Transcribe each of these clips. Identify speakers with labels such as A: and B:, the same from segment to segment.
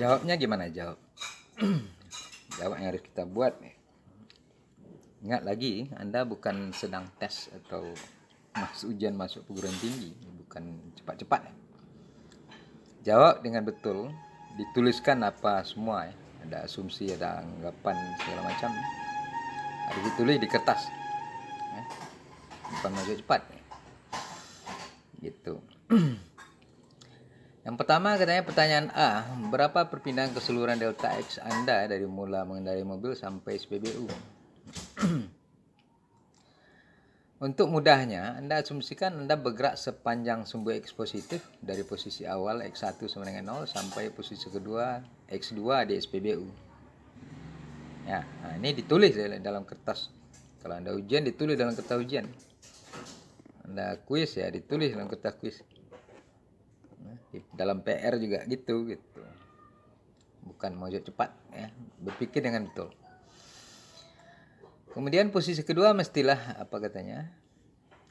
A: Jawabnya gimana jawab? Jawab yang harus kita buat. Ingat lagi, Anda bukan sedang tes atau ujian masuk perguruan tinggi, bukan cepat-cepat. Jawab dengan betul, dituliskan apa semua ya. Ada asumsi, ada anggapan segala macam. Ada ditulis di kertas. Ya. Bukan masuk cepat. Gitu. Yang pertama katanya pertanyaan A, berapa perpindahan keseluruhan delta X Anda dari mula mengendarai mobil sampai SPBU? Untuk mudahnya, Anda asumsikan Anda bergerak sepanjang sumbu X positif dari posisi awal X1 sama dengan 0 sampai posisi kedua X2 di SPBU. Ya, nah ini ditulis dalam kertas. Kalau Anda ujian, ditulis dalam kertas ujian. Anda kuis ya, ditulis dalam kertas kuis. Dalam PR juga gitu. Bukan mojok cepat ya, berpikir dengan betul. Kemudian posisi kedua mestilah apa katanya?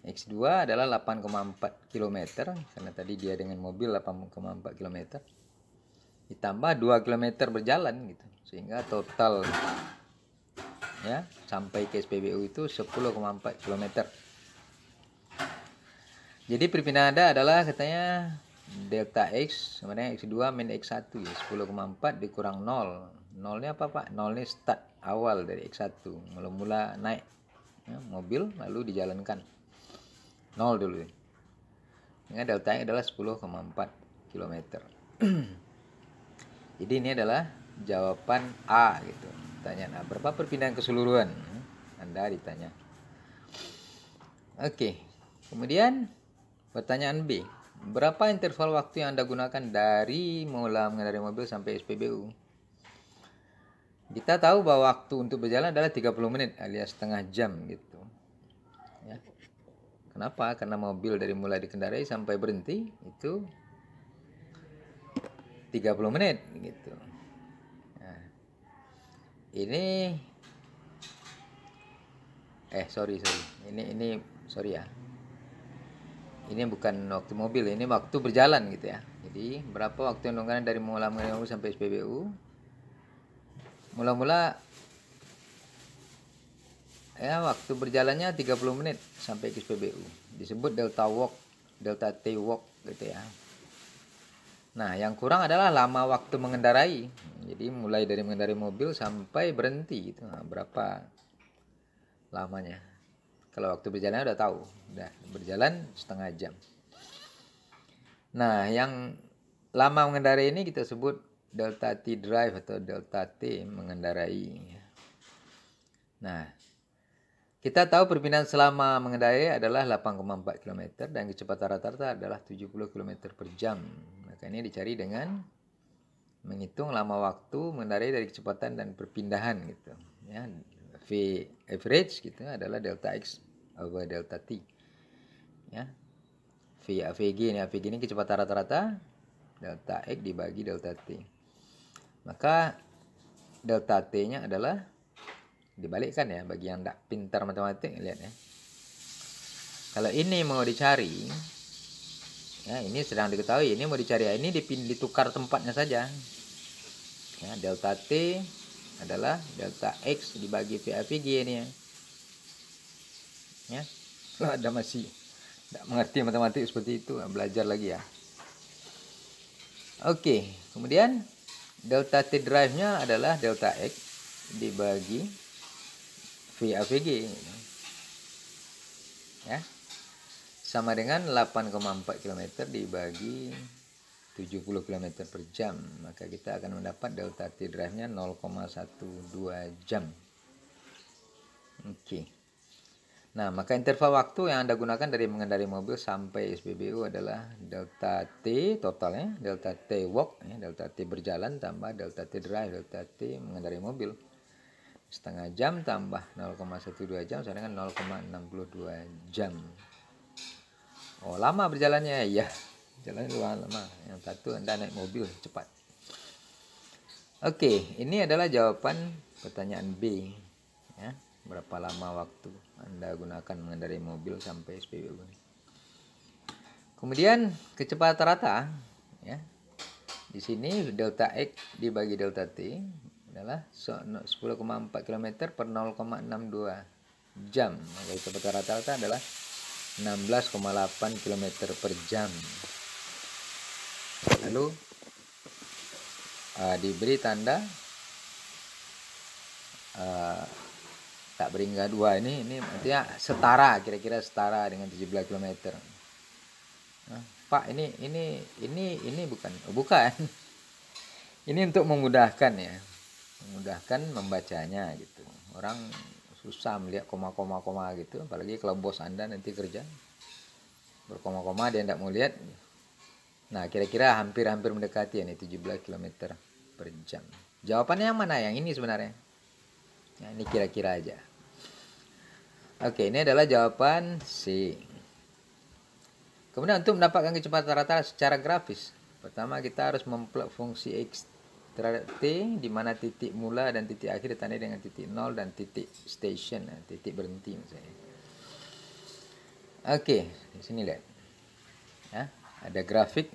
A: X2 adalah 8,4 km karena tadi dia dengan mobil 8,4 km. Ditambah 2 km berjalan gitu. Sehingga total ya sampai ke SPBU itu 10,4 km. Jadi perpindahan Anda adalah katanya delta X sama dengan X2 min X1 ya, 10,4 dikurang 0. 0-nya apa Pak? 0-nya start awal dari X1. Mula-mula naik ya, mobil lalu dijalankan. 0 dulu. Sehingga deltanya adalah 10,4 km. Jadi ini adalah jawaban A gitu. Pertanyaan A, berapa perpindahan keseluruhan? Anda ditanya. Oke. Kemudian pertanyaan B. Berapa interval waktu yang Anda gunakan dari mula mengendarai mobil sampai SPBU? Kita tahu bahwa waktu untuk berjalan adalah 30 menit alias setengah jam gitu. Ya. Kenapa? Karena mobil dari mulai dikendarai sampai berhenti itu 30 menit gitu. Nah, ini sorry. Ini sorry ya. Ini bukan waktu mobil, ini waktu berjalan gitu ya. Jadi berapa waktu yang digunakan dari mula mengendarai mobil sampai SPBU? Mula-mula ya waktu berjalannya 30 menit sampai ke SPBU. Disebut delta walk, delta T walk gitu ya. Nah, yang kurang adalah lama waktu mengendarai. Jadi mulai dari mengendarai mobil sampai berhenti gitu. Nah, berapa lamanya? Kalau waktu berjalan udah tahu, udah berjalan setengah jam. Nah, yang lama mengendarai ini kita sebut delta T drive atau delta T mengendarai. Nah, kita tahu perpindahan selama mengendarai adalah 8,4 km dan kecepatan rata-rata adalah 70 km per jam. Maka ini dicari dengan menghitung lama waktu mengendarai dari kecepatan dan perpindahan gitu. Ya, V average gitu adalah delta X over delta T. Ya. AVG ini kecepatan rata-rata delta X dibagi delta T. Maka delta T-nya adalah dibalikkan ya, bagi yang tidak pintar matematik lihat ya. Kalau ini mau dicari ya, ini sedang diketahui, ini mau dicari ya, ini ditukar tempatnya saja ya, delta T adalah delta X dibagi VAVG ini ya. Kalau ada masih tidak mengerti matematik seperti itu, belajar lagi ya. Oke, kemudian delta T drive-nya adalah delta X dibagi VAVG ya, sama dengan 8,4 km dibagi 70 km per jam. Maka kita akan mendapat delta T drive-nya 0,12 jam. Oke. Nah, maka interval waktu yang Anda gunakan dari mengendarai mobil sampai SPBU adalah delta T totalnya, delta T walk, ya, delta T berjalan tambah delta T drive, delta T mengendarai mobil. Setengah jam tambah 0,12 jam sama dengan 0,62 jam. Oh, lama berjalannya ya. Jalan lama. Yang satu Anda naik mobil cepat. Oke, ini adalah jawaban pertanyaan B. Ya. Berapa lama waktu Anda gunakan mengendarai mobil sampai SPBU. Kemudian kecepatan rata ya, Di sini delta X dibagi delta T adalah 10,4 km per 0,62 jam. Maka kecepatan rata-rata adalah 16,8 km per jam. Lalu diberi tanda tak berhingga 2 ini artinya setara, kira-kira setara dengan 17 km. Pak, ini bukan. Ini untuk memudahkan ya. Memudahkan membacanya gitu. Orang susah melihat koma-koma gitu, apalagi kalau bos Anda nanti kerja berkoma-koma dia tidak mau lihat. Nah, kira-kira hampir mendekati ya nih 17 km per jam. Jawabannya yang mana? Yang ini sebenarnya. Nah, ini kira-kira aja. Oke, ini adalah jawaban C. Kemudian untuk mendapatkan kecepatan rata secara grafis, pertama kita harus memplot fungsi X terhadap T, di mana titik mula dan titik akhir ditandai dengan titik 0 dan titik station, titik berhenti misalnya. Oke, di sini lihat. Ya, ada grafik.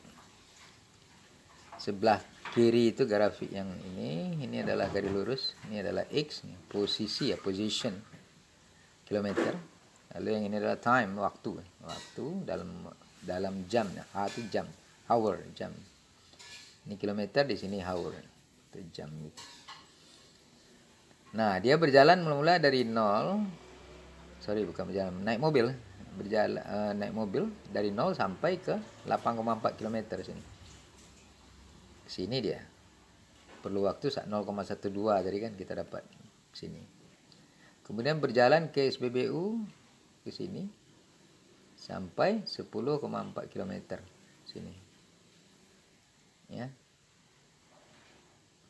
A: Sebelah kiri itu grafik yang ini adalah garis lurus, ini adalah X, posisi ya, position, kilometer. Lalu yang ini adalah time, waktu dalam jam, H itu jam, hour, jam. Ini kilometer, di sini hour, itu jam gitu. Nah, dia berjalan mula dari 0, naik mobil, naik mobil dari 0 sampai ke 8,4 km sini. Sini dia. Perlu waktu 0,12 tadi kan kita dapat sini. Kemudian berjalan ke SPBU ke sini sampai 10,4 km sini. Ya.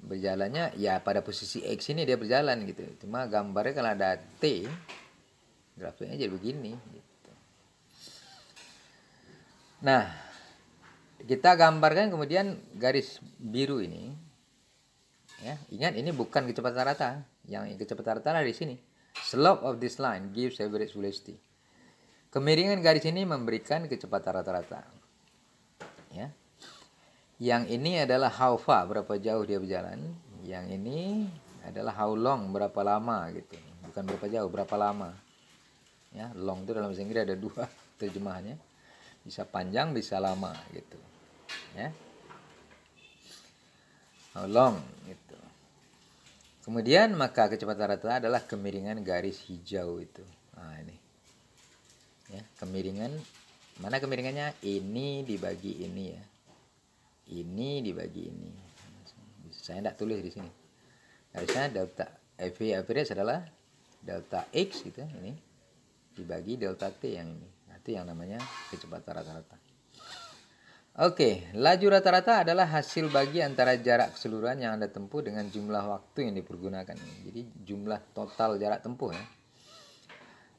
A: Berjalannya ya pada posisi X ini dia berjalan gitu. Cuma gambarnya kalau ada T, grafiknya jadi begini gitu. Nah, kita gambarkan kemudian garis biru ini. Ya, ingat ini bukan kecepatan rata. Yang kecepatan rata di sini. Slope of this line gives average velocity. Kemiringan garis ini memberikan kecepatan rata-rata. Ya. Yang ini adalah how far, berapa jauh dia berjalan. Yang ini adalah how long, berapa lama gitu. Bukan berapa jauh, berapa lama. Ya, long itu dalam bahasa Inggris ada 2 terjemahannya. Bisa panjang, bisa lama gitu. Ya. How long gitu. Kemudian maka kecepatan rata adalah kemiringan garis hijau itu. Nah, ini. Ya, kemiringan, mana kemiringannya? Ini dibagi ini ya. Ini dibagi ini. Saya tidak tulis di sini. Harusnya delta average adalah delta X gitu ini dibagi delta T yang ini. Itu yang namanya kecepatan rata-rata. Oke, laju rata-rata adalah hasil bagi antara jarak keseluruhan yang Anda tempuh dengan jumlah waktu yang dipergunakan. Jadi jumlah total jarak tempuh ya.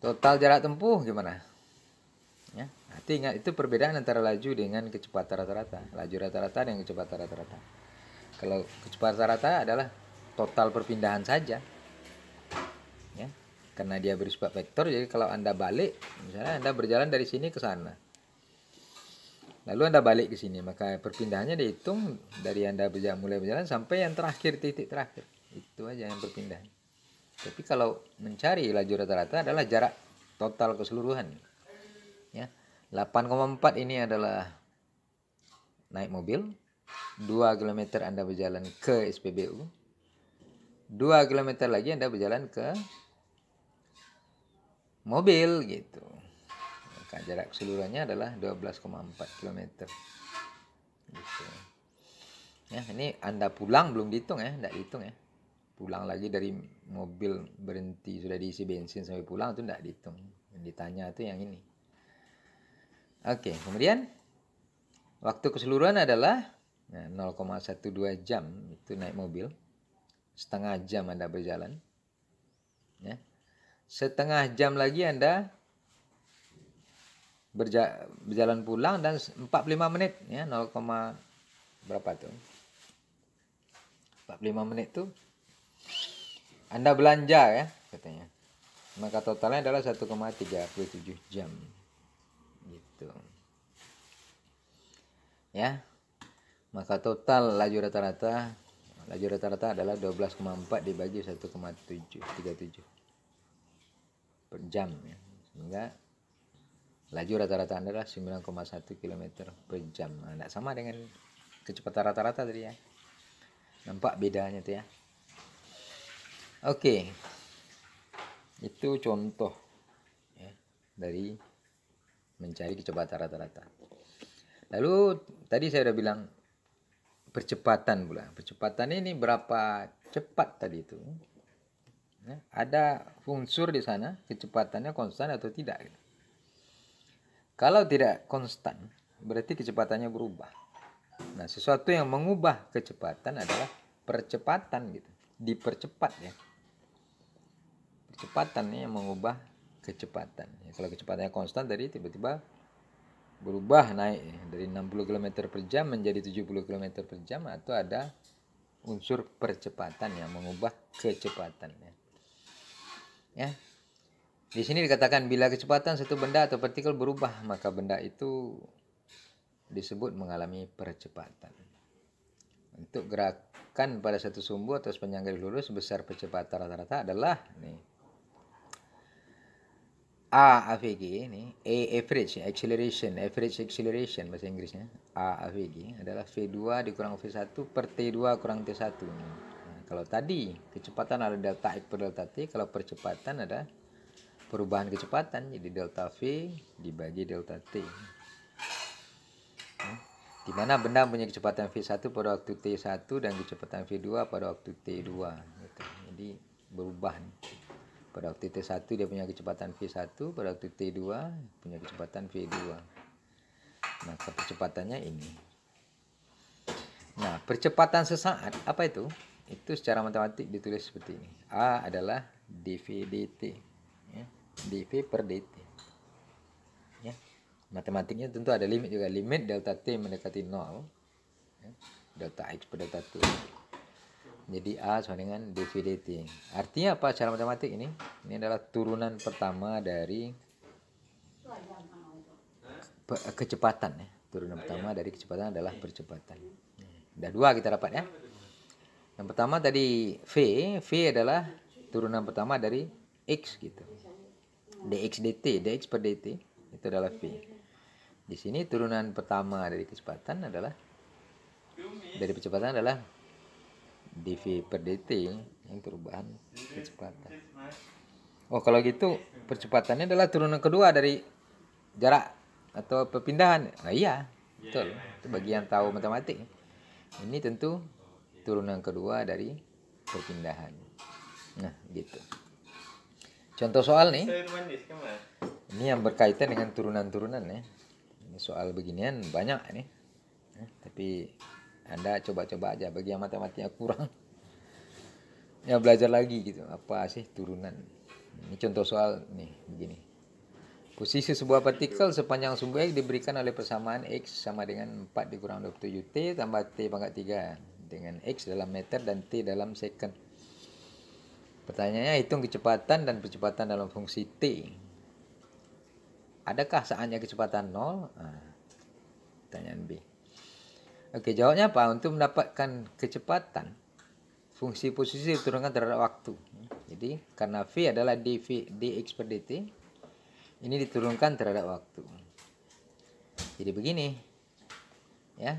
A: Total jarak tempuh gimana? Ya, nanti ingat itu perbedaan antara laju dengan kecepatan rata-rata. Laju rata-rata dengan kecepatan rata-rata. Kalau kecepatan rata adalah total perpindahan saja. Ya, karena dia bersifat vektor, jadi kalau Anda balik, misalnya Anda berjalan dari sini ke sana. Lalu Anda balik ke sini, maka perpindahannya dihitung dari Anda mulai berjalan sampai yang terakhir, titik terakhir. Itu aja yang perpindahan. Tapi kalau mencari laju rata-rata adalah jarak total keseluruhan. Ya, 8,4 ini adalah naik mobil, 2 km Anda berjalan ke SPBU, 2 km lagi Anda berjalan ke mobil gitu. Maka jarak keseluruhannya adalah 12,4 km. Gitu. Ya, ini Anda pulang belum dihitung ya, tidak dihitung ya. Pulang lagi dari mobil berhenti sudah diisi bensin sampai pulang itu tidak dihitung. Yang ditanya itu yang ini. Oke, kemudian waktu keseluruhan adalah 0,12 jam itu naik mobil. Setengah jam Anda berjalan. Ya. Setengah jam lagi Anda berjalan pulang dan 45 menit ya 0, berapa tuh? 45 menit tuh Anda belanja ya katanya. Maka totalnya adalah 1,37 jam. Gitu. Ya. Maka total laju rata-rata adalah 12,4 dibagi 1,737 per jam ya. Sehingga laju rata-rata adalah 9,1 km per jam. Nah, tidak sama dengan kecepatan rata-rata tadi ya. Nampak bedanya tuh ya. Oke. Itu contoh ya, dari mencari kecepatan rata-rata. Lalu tadi saya udah bilang percepatan pula. Percepatan ini berapa cepat tadi itu? Ya, ada unsur di sana kecepatannya konstan atau tidak? Kalau tidak konstan, berarti kecepatannya berubah. Nah, sesuatu yang mengubah kecepatan adalah percepatan gitu. Dipercepat ya. Percepatan yang mengubah kecepatan. Ya, kalau kecepatannya konstan tadi tiba-tiba berubah naik ya, dari 60 km per jam menjadi 70 km per jam, atau ada unsur percepatan yang mengubah kecepatan ya. Ya. Di sini dikatakan bila kecepatan satu benda atau partikel berubah, maka benda itu disebut mengalami percepatan. Untuk gerakan pada satu sumbu atau sepanjang garis lurus besar percepatan rata-rata adalah nih AVG ini, average acceleration bahasa Inggrisnya. AVG adalah V2 dikurang V1 per T2 kurang T1. Nah, kalau tadi kecepatan ada delta X per delta T, kalau percepatan ada perubahan kecepatan, jadi delta V dibagi delta T. Di mana benda punya kecepatan V1 pada waktu T1 dan kecepatan V2 pada waktu T2 gitu. Jadi berubah nih. Pada waktu T1 dia punya kecepatan V1, pada waktu T2 punya kecepatan V2. Maka percepatannya ini. Nah, percepatan sesaat apa itu? Itu secara matematik ditulis seperti ini. A adalah dv dt ya. dv per dt ya. Matematiknya tentu ada limit juga, limit delta t mendekati 0 ya. Delta x per delta t, jadi A sama dengan dv dt. Artinya apa secara matematik ini? Ini adalah turunan pertama dari kecepatan ya. Turunan pertama dari kecepatan adalah percepatan. Udah dua kita dapat ya. Yang pertama tadi V adalah turunan pertama dari X gitu. dx dt, dx per dt itu adalah V. Di sini turunan pertama dari kecepatan adalah percepatan adalah dv per dt yang perubahan kecepatan. Oh, kalau gitu percepatannya adalah turunan kedua dari jarak atau perpindahan. Nah, iya, betul. Itu bagi yang tahu matematik. Ini tentu turunan kedua dari perpindahan. Nah, gitu. Contoh soal nih. Ini yang berkaitan dengan turunan-turunan ya. Ini soal beginian banyak nih. Tapi Anda coba-coba aja bagi yang matematiknya kurang. Ya belajar lagi gitu. Apa sih turunan? Ini contoh soal nih begini. Posisi sebuah partikel sepanjang sumbu X diberikan oleh persamaan X sama dengan 4 dikurang 27T tambah T pangkat 3 dengan X dalam meter dan T dalam second. Pertanyaannya, hitung kecepatan dan percepatan dalam fungsi T. Adakah saatnya kecepatan 0? Nah, pertanyaan B. Oke, jawabnya apa? Untuk mendapatkan kecepatan, fungsi posisi diturunkan terhadap waktu. Jadi, karena V adalah dx per dt, ini diturunkan terhadap waktu. Jadi begini, ya,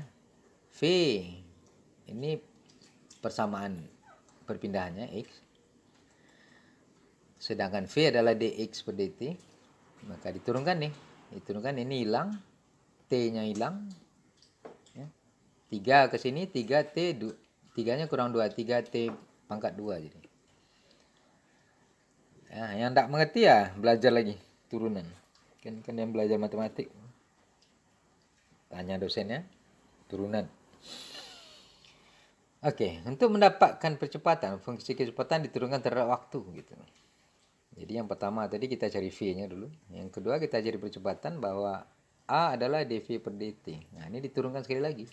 A: V ini persamaan perpindahannya X, sedangkan V adalah dx per dt, maka diturunkan nih, ini hilang, T-nya hilang, ya. 3 ke sini, 3T, 3-nya kurang 2, 3T pangkat 2 jadi. Ya, yang tak mengerti ya belajar lagi turunan. Kan yang belajar matematik, tanya dosennya turunan. Oke, untuk mendapatkan percepatan, fungsi kecepatan diturunkan terhadap waktu gitu. Jadi yang pertama tadi kita cari V-nya dulu. Yang kedua kita cari percepatan bahwa A adalah dv per dt. Nah, ini diturunkan sekali lagi.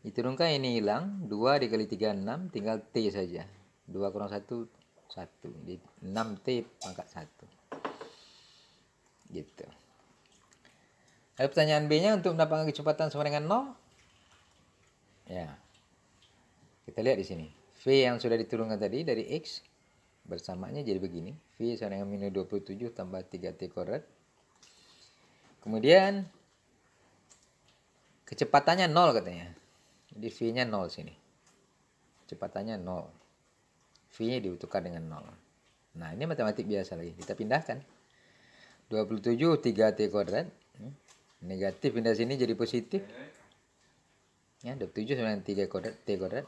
A: Diturunkan, ini hilang, 2 dikali 3 6, tinggal T saja. 2 kurang 1 1. Jadi 6T pangkat 1. Gitu. Lalu pertanyaan B-nya, untuk mendapatkan kecepatan sama dengan 0, Ya. Kita lihat di sini. V yang sudah diturunkan tadi dari X bersamaannya jadi begini. V sama dengan minus 27 tambah 3T kuadrat. Kemudian kecepatannya 0 katanya. Jadi V-nya 0 sini. Kecepatannya 0. V-nya ditukar dengan 0. Nah, ini matematik biasa lagi. Kita pindahkan. 27 3T kuadrat. Negatif pindah sini jadi positif. Ya, 27 sama dengan 3 kuadrat, T kuadrat.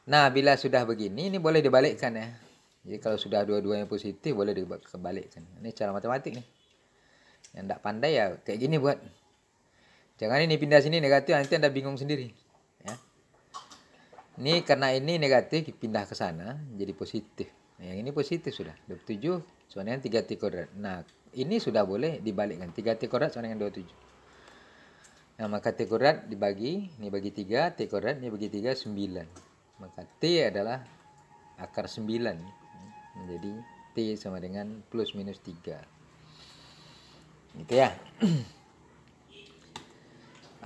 A: Nah, bila sudah begini, ini boleh dibalikkan ya. Jadi kalau sudah dua-duanya positif, boleh dibalikkan. Ini cara matematik nih. Yang tidak pandai ya kayak gini buat. Jangan ini pindah sini negatif, nanti Anda bingung sendiri. Ya. Ini karena ini negatif, pindah ke sana, jadi positif. Nah, yang ini positif sudah. 27 sama dengan 3T kuadrat. Nah, ini sudah boleh dibalikkan. 3T kuadrat sama dengan 27. Nah, maka T kuadrat dibagi, ini bagi 3, T kuadrat, ini bagi 3, 9. Maka T adalah akar 9. Menjadi T sama dengan plus minus 3. Gitu ya.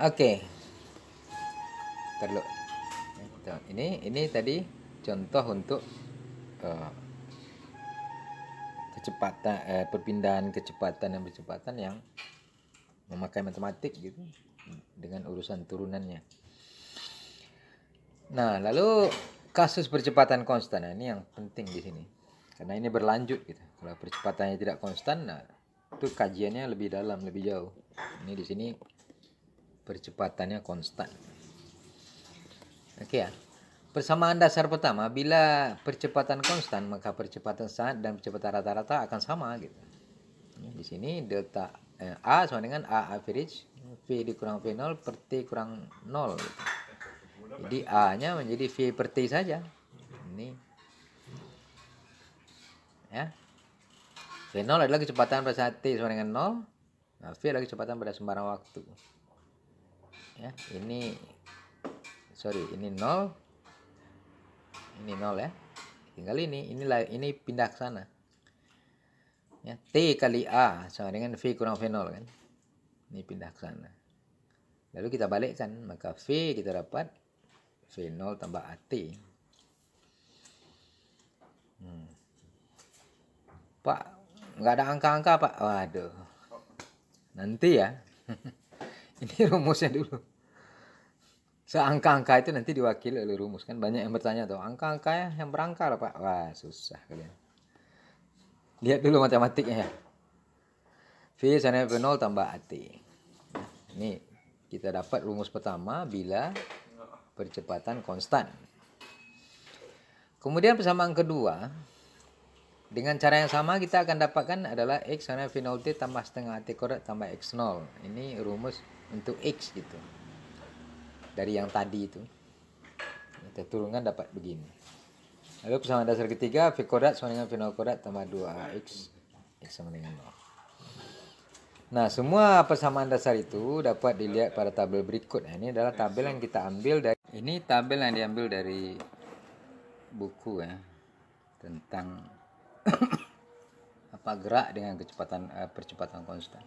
A: Oke. Terlalu. Ini tadi contoh untuk kecepatan, perpindahan kecepatan dan percepatan yang memakai matematik gitu dengan urusan turunannya. Nah, lalu kasus percepatan konstan. Nah, ini yang penting di sini. Karena ini berlanjut gitu. Kalau percepatannya tidak konstan, nah itu kajiannya lebih dalam, lebih jauh. Ini di sini percepatannya konstan. Oke ya. Persamaan dasar pertama, bila percepatan konstan, maka percepatan saat dan percepatan rata-rata akan sama gitu. Di sini delta A sama dengan A average, V dikurang V0 per T kurang 0 gitu. Jadi A-nya menjadi V per T saja. Ini. Ya. V0 adalah kecepatan pada saat T sama dengan 0. Nah, V adalah kecepatan pada sembarang waktu. Ya, ini 0. Ini 0 ya. Tinggal ini pindah ke sana. Ya, T kali A sama dengan V kurang V0 kan. Ini pindah ke sana. Lalu kita balikkan, maka V kita dapat V0 tambah AT. Pak, nggak ada angka-angka Pak. Waduh. Nanti ya. Ini rumusnya dulu. Seangka-angka itu nanti diwakili oleh rumus kan. Banyak yang bertanya tuh, angka-angka ya yang berangka lah Pak. Wah, susah kalian. Lihat dulu matematiknya ya. V sama V0 tambah AT. Nah, ini kita dapat rumus pertama bila percepatan konstan. Kemudian persamaan kedua, dengan cara yang sama kita akan dapatkan adalah X sama V0T tambah setengah T kuadrat tambah X0. Ini rumus untuk X gitu. Dari yang tadi itu. Kita turunkan dapat begini. Lalu persamaan dasar ketiga, V kuadrat sama dengan V0 kuadrat tambah 2X. X sama dengan 0. Nah, semua persamaan dasar itu dapat dilihat pada tabel berikut. Nah, ini adalah tabel yang kita ambil dari... Ini tabel yang diambil dari buku ya. Tentang apa gerak dengan kecepatan percepatan konstan.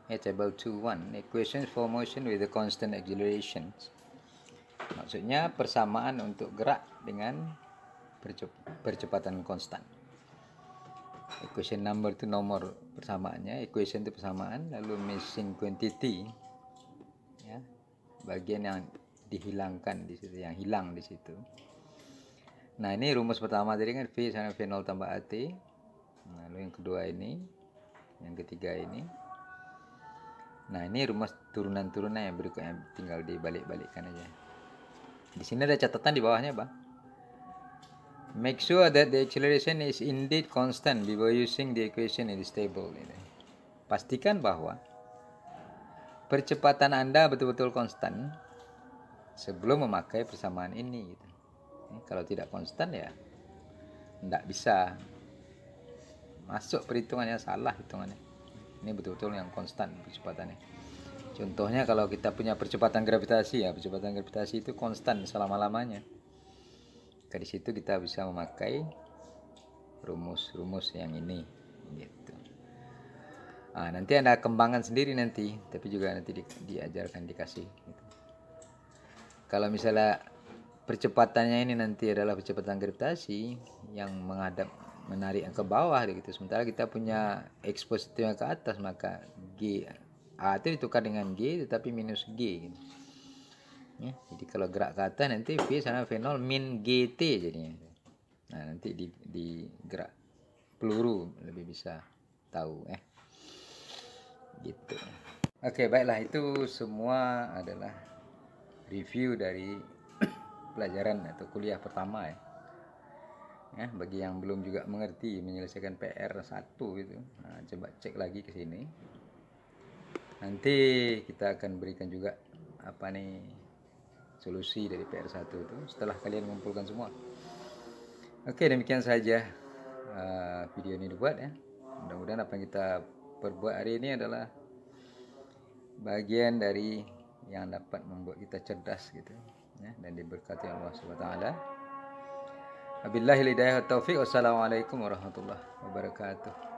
A: Table 2.1, equations for motion with the constant acceleration. Maksudnya persamaan untuk gerak dengan percepatan konstan. Equation number itu nomor persamaannya, equation itu persamaan, lalu missing quantity ya, bagian yang dihilangkan di situ, yang hilang di situ. Nah, ini rumus pertama tadi kan V sama V0 tambah AT. Lalu yang kedua ini, yang ketiga ini. Nah, ini rumus turunan-turunan yang berikutnya, tinggal dibalik-balikkan aja. Di sini ada catatan di bawahnya, Bang. Make sure that the acceleration is indeed constant before using the equation in this table. Pastikan bahwa percepatan Anda betul-betul konstan sebelum memakai persamaan ini. Gitu. Kalau tidak konstan ya tidak bisa masuk perhitungannya, salah hitungannya. Ini betul-betul yang konstan percepatannya. Contohnya kalau kita punya percepatan gravitasi ya, percepatan gravitasi itu konstan selama-lamanya. Di situ kita bisa memakai rumus-rumus yang ini gitu. Nanti Anda kembangkan sendiri nanti, tapi juga nanti diajarkan, dikasih gitu. kalau misalnya percepatannya ini nanti adalah percepatan gravitasi yang menarik yang ke bawah gitu, sementara kita punya expose itu yang ke atas, maka G A itu ditukar dengan G tetapi minus G gitu. Ya, jadi kalau gerak ke atas nanti V sama V0 min GT jadinya. Nah, nanti di gerak peluru lebih bisa tahu gitu. Oke, baiklah, itu semua adalah review dari pelajaran atau kuliah pertama ya. Bagi yang belum juga mengerti menyelesaikan PR1 gitu, nah, coba cek lagi ke sini. Nanti kita akan berikan juga solusi dari PR1 itu setelah kalian mengumpulkan semua. Oke, demikian saja video ini dibuat ya. Mudah-mudahan apa yang kita perbuat hari ini adalah bagian dari yang dapat membuat kita cerdas gitu ya, dan diberkati Allah Subhanahu wa taala. Wabillahi hidayah wa taufiq. Wassalamualaikum warahmatullahi wabarakatuh.